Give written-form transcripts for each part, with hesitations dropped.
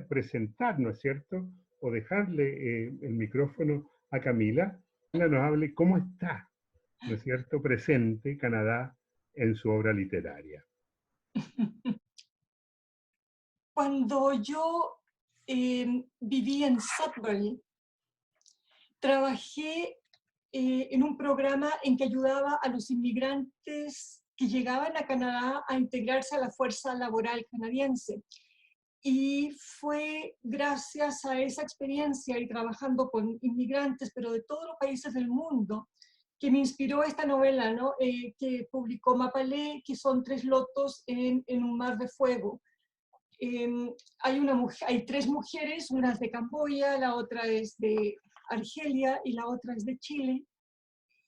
quisiera presentar, ¿no es cierto?, o dejarle el micrófono a Camila, que nos hable cómo está, ¿no es cierto?, presente Canadá en su obra literaria. Cuando yo viví en Sudbury, trabajé en un programa en que ayudaba a los inmigrantes que llegaban a Canadá a integrarse a la fuerza laboral canadiense. Y fue gracias a esa experiencia y trabajando con inmigrantes, pero de todos los países del mundo, que me inspiró esta novela, ¿no? Que publicó Mapalé, que son tres lotos en un mar de fuego. Hay tres mujeres, una es de Camboya, la otra es de Argelia y la otra es de Chile.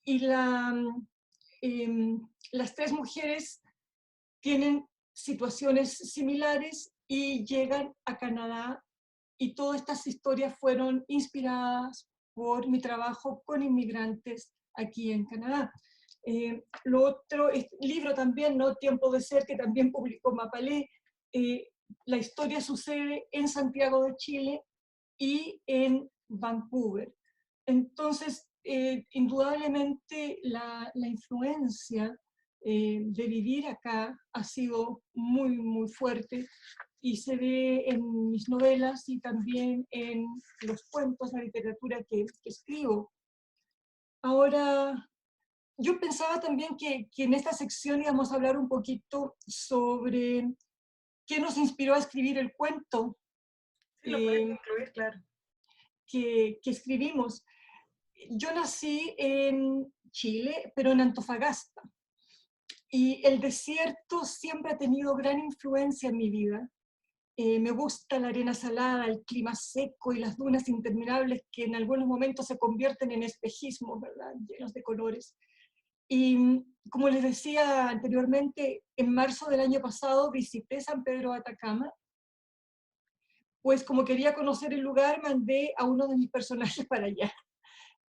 Y las tres mujeres tienen situaciones similares y llegan a Canadá, y todas estas historias fueron inspiradas por mi trabajo con inmigrantes aquí en Canadá. Lo otro, libro también, ¿no? Tiempo de Ser, que también publicó Mapalé. La historia sucede en Santiago de Chile y en Vancouver. Entonces, indudablemente la influencia de vivir acá ha sido muy, muy fuerte, y se ve en mis novelas y también en los cuentos, la literatura que escribo. Ahora, yo pensaba también que en esta sección íbamos a hablar un poquito sobre qué nos inspiró a escribir el cuento Sí, lo puedes incluir, claro. que escribimos. Yo nací en Chile, pero en Antofagasta. Y el desierto siempre ha tenido gran influencia en mi vida. Me gusta la arena salada, el clima seco y las dunas interminables que en algunos momentos se convierten en espejismos, ¿verdad?, llenos de colores. Y como les decía anteriormente, en marzo del año pasado visité San Pedro de Atacama. Pues como quería conocer el lugar, mandé a uno de mis personajes para allá.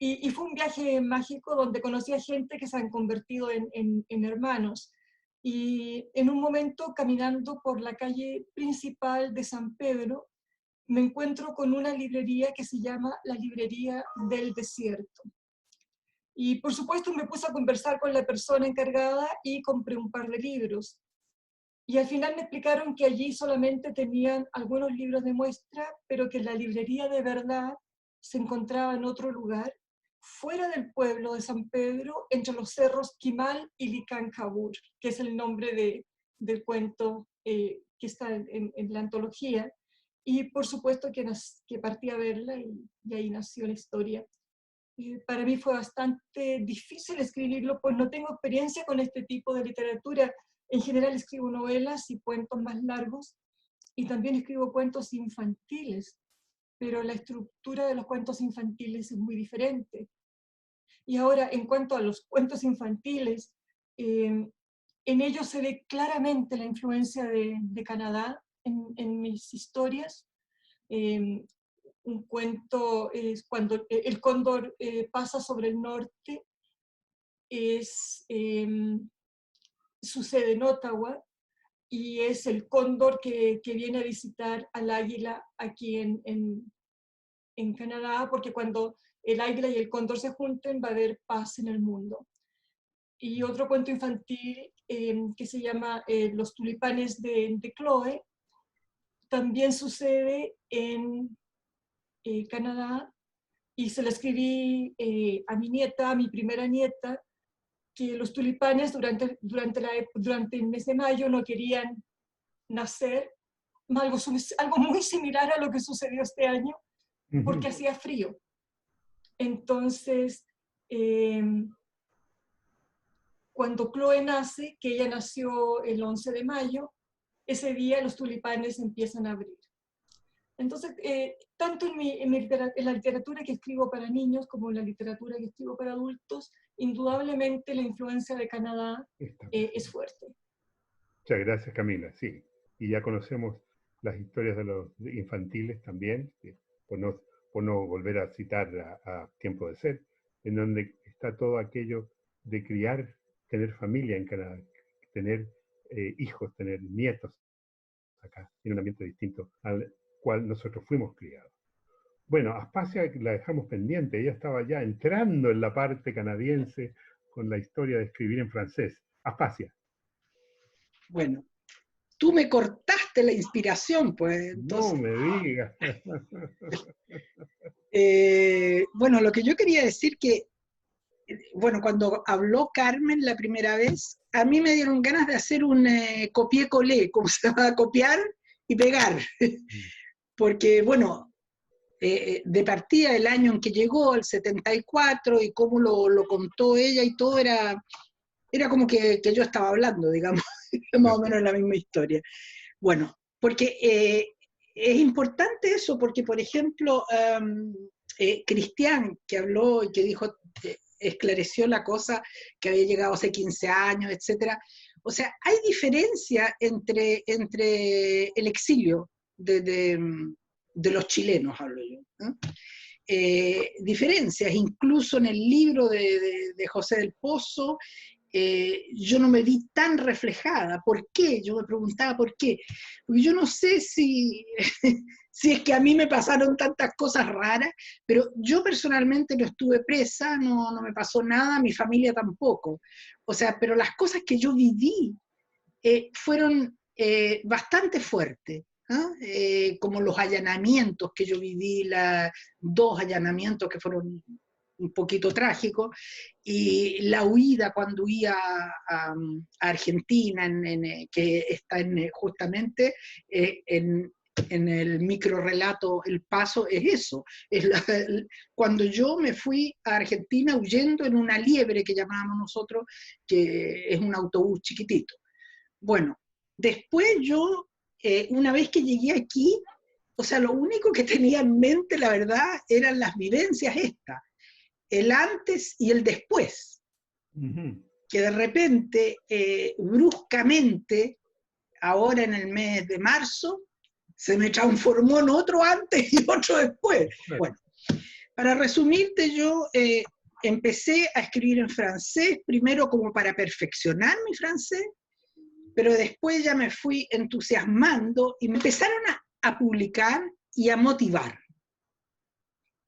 Y fue un viaje mágico donde conocí a gente que se han convertido en hermanos. Y en un momento, caminando por la calle principal de San Pedro, me encuentro con una librería que se llama la Librería del Desierto. Y por supuesto me puse a conversar con la persona encargada y compré un par de libros. Y al final me explicaron que allí solamente tenían algunos libros de muestra, pero que la librería de verdad se encontraba en otro lugar, fuera del pueblo de San Pedro, entre los cerros Quimal y Licancabur, que es el nombre del cuento que está en la antología. Y por supuesto que partí a verla, y ahí nació la historia. Para mí fue bastante difícil escribirlo, pues no tengo experiencia con este tipo de literatura. En general escribo novelas y cuentos más largos, y también escribo cuentos infantiles, pero la estructura de los cuentos infantiles es muy diferente. Y ahora, en cuanto a los cuentos infantiles, en ellos se ve claramente la influencia de Canadá en mis historias. Un cuento es cuando el cóndor pasa sobre el norte, sucede en Ottawa, y es el cóndor que viene a visitar al águila aquí en Canadá, porque cuando el águila y el cóndor se junten va a haber paz en el mundo. Y otro cuento infantil que se llama Los tulipanes de Chloe, también sucede en Canadá, y se lo escribí a mi nieta, a mi primera nieta, que los tulipanes durante el mes de mayo no querían nacer, algo muy similar a lo que sucedió este año, porque hacía frío. Entonces, cuando Chloe nace, que ella nació el 11 de mayo, ese día los tulipanes empiezan a abrir. Entonces, tanto en la literatura que escribo para niños como en la literatura que escribo para adultos, indudablemente la influencia de Canadá es fuerte. Muchas gracias, Camila. Sí, y ya conocemos las historias de los infantiles también, por no volver a citar a Tiempo de Ser, en donde está todo aquello de criar, tener familia en Canadá, tener hijos, tener nietos acá, en un ambiente distinto cual nosotros fuimos criados. Bueno, Aspasia la dejamos pendiente, ella estaba ya entrando en la parte canadiense con la historia de escribir en francés. Aspasia. Bueno, tú me cortaste la inspiración, pues. Entonces, No me digas. bueno, lo que yo quería decir que, bueno, cuando habló Carmen la primera vez, a mí me dieron ganas de hacer un copié-collé, como se llama, copiar y pegar. Porque, bueno, de partida del año en que llegó, el 74, y cómo lo contó ella y todo, era como que yo estaba hablando, digamos, más o menos la misma historia. Bueno, porque es importante eso, porque, por ejemplo, Cristian, que habló y que dijo, esclareció la cosa, que había llegado hace 15 años, etc. O sea, hay diferencia entre el exilio de los chilenos, hablo yo, ¿no? Diferencias, incluso en el libro de José del Pozo, yo no me vi tan reflejada. ¿Por qué? Yo me preguntaba por qué. Porque yo no sé si es que a mí me pasaron tantas cosas raras, pero yo personalmente no estuve presa, no me pasó nada, mi familia tampoco. O sea, pero las cosas que yo viví fueron bastante fuertes. ¿Ah? Como los allanamientos que yo viví, 2 allanamientos que fueron un poquito trágicos, y la huida cuando huía a Argentina, que está justamente en el microrrelato El Paso, es eso. Cuando yo me fui a Argentina huyendo en una liebre que llamábamos nosotros, que es un autobús chiquitito. Bueno, después yo, una vez que llegué aquí, o sea, lo único que tenía en mente, la verdad, eran las vivencias estas, el antes y el después, que de repente, bruscamente, ahora en el mes de marzo, se me transformó en otro antes y otro después. Bueno, para resumirte, yo empecé a escribir en francés, primero como para perfeccionar mi francés, pero después ya me fui entusiasmando y me empezaron a publicar y a motivar.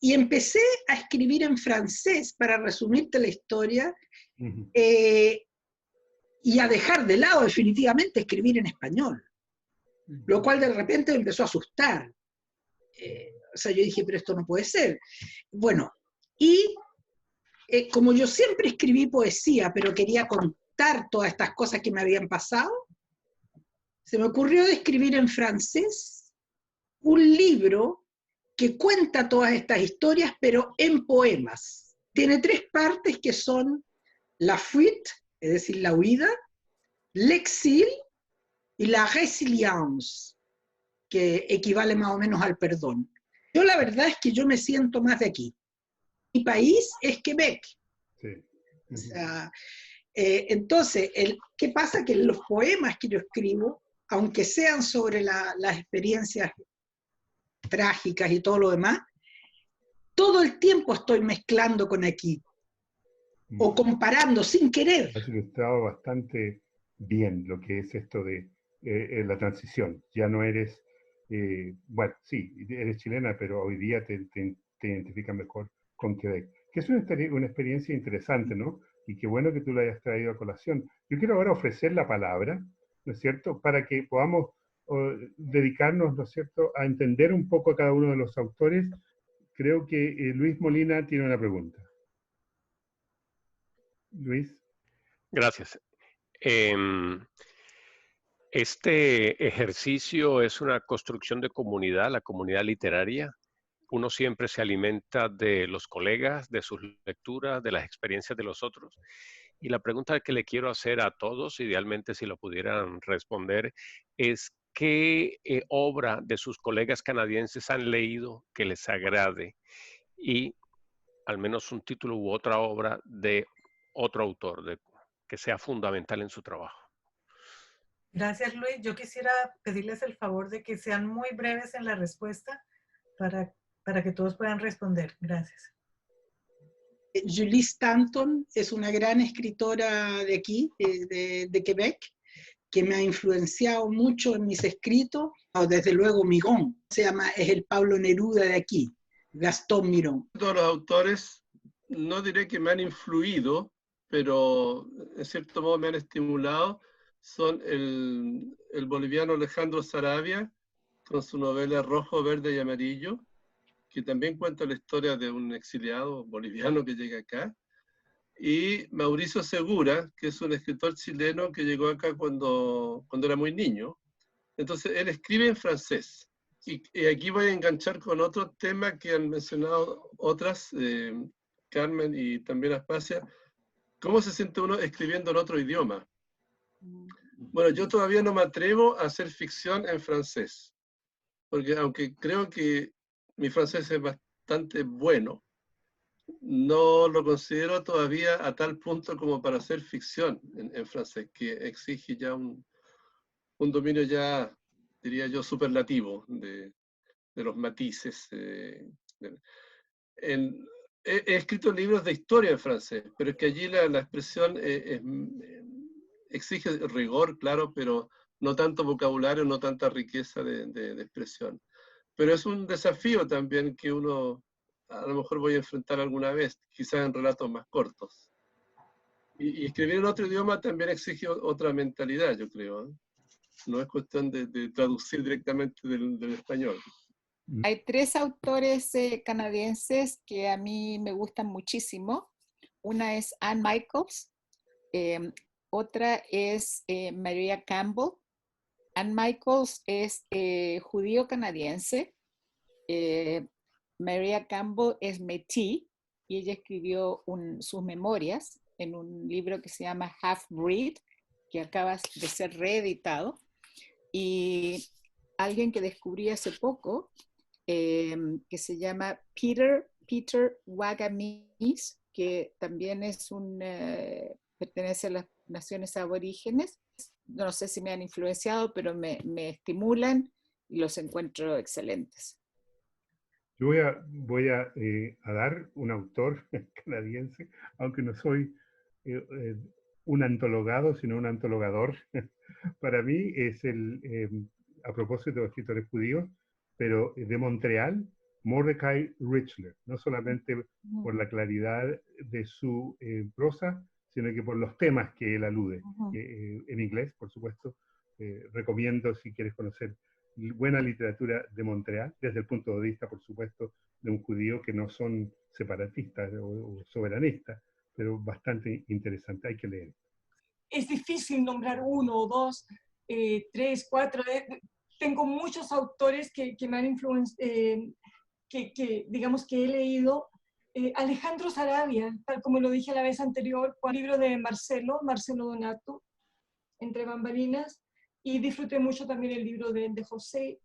Y empecé a escribir en francés, para resumirte la historia, y a dejar de lado definitivamente escribir en español, lo cual de repente me empezó a asustar. O sea, yo dije, pero esto no puede ser. Bueno, y como yo siempre escribí poesía, pero quería contar todas estas cosas que me habían pasado, se me ocurrió de escribir en francés un libro que cuenta todas estas historias, pero en poemas. Tiene 3 partes que son la fuite, es decir, la huida, l'exil y la résilience, que equivale más o menos al perdón. Yo la verdad es que yo me siento más de aquí. Mi país es Quebec. Sí. O sea, entonces, ¿qué pasa? Que los poemas que yo escribo, aunque sean sobre las experiencias trágicas y todo lo demás, todo el tiempo estoy mezclando con aquí, o comparando sin querer. Has ilustrado bastante bien lo que es esto de la transición. Ya no eres, bueno, sí, eres chilena, pero hoy día te identificas mejor con Quebec. Que es una experiencia interesante, ¿no? Y qué bueno que tú la hayas traído a colación. Yo quiero ahora ofrecer la palabra, ¿no es cierto?, para que podamos dedicarnos, ¿no es cierto?, a entender un poco a cada uno de los autores. Creo que Luis Molina tiene una pregunta. Luis. Gracias. Este ejercicio es una construcción de comunidad, la comunidad literaria. Uno siempre se alimenta de los colegas, de sus lecturas, de las experiencias de los otros. Y la pregunta que le quiero hacer a todos, idealmente si lo pudieran responder, es ¿qué obra de sus colegas canadienses han leído que les agrade? Y al menos un título u otra obra de otro autor que sea fundamental en su trabajo. Gracias, Luis. Yo quisiera pedirles el favor de que sean muy breves en la respuesta para que todos puedan responder. Gracias. Julie Stanton es una gran escritora de aquí, de Quebec. que me ha influenciado mucho en mis escritos, desde luego Mirón, es el Pablo Neruda de aquí, Gastón Mirón. Todos los autores, no diré que me han influido, pero en cierto modo me han estimulado, son el boliviano Alejandro Saravia, con su novela Rojo, Verde y Amarillo, que también cuenta la historia de un exiliado boliviano que llega acá, y Mauricio Segura, que es un escritor chileno que llegó acá cuando era muy niño. Entonces, él escribe en francés. Y aquí voy a enganchar con otro tema que han mencionado otras, Carmen y también Aspasia. ¿Cómo se siente uno escribiendo en otro idioma? Bueno, yo todavía no me atrevo a hacer ficción en francés, porque aunque creo que mi francés es bastante bueno, no lo considero todavía a tal punto como para hacer ficción en francés, que exige ya un dominio ya, diría yo, superlativo de los matices. He escrito libros de historia en francés, pero es que allí la expresión exige rigor, claro, pero no tanto vocabulario, no tanta riqueza de expresión. Pero es un desafío también que uno a lo mejor voy a enfrentar alguna vez, quizás en relatos más cortos. Y escribir en otro idioma también exige otra mentalidad, yo creo, ¿eh? No es cuestión de traducir directamente del español. Hay 3 autores canadienses que a mí me gustan muchísimo. Una es Anne Michaels, otra es Maria Campbell. Anne Michaels es judío-canadiense. Maria Campbell es Métis y ella escribió sus memorias en un libro que se llama Half Breed, que acaba de ser reeditado. Y alguien que descubrí hace poco, que se llama Peter Wagamis, que también pertenece a las naciones aborígenes. No sé si me han influenciado, pero me estimulan y los encuentro excelentes. Yo voy a dar un autor canadiense, aunque no soy un antologado, sino un antologador. Para mí es a propósito de escritores judíos, pero de Montreal, Mordecai Richler, no solamente por la claridad de su prosa, sino que por los temas que él alude. En inglés, por supuesto, recomiendo si quieres conocer buena literatura de Montreal, desde el punto de vista, por supuesto, de un judío que no son separatistas o soberanistas, pero bastante interesante, hay que leer. Es difícil nombrar 1 o 2, 3, 4. Tengo muchos autores que me han influenciado, digamos que he leído. Alejandro Saravia, tal como lo dije la vez anterior, con el libro de Marcelo Donato, Entre bambalinas, y disfruté mucho también el libro de José.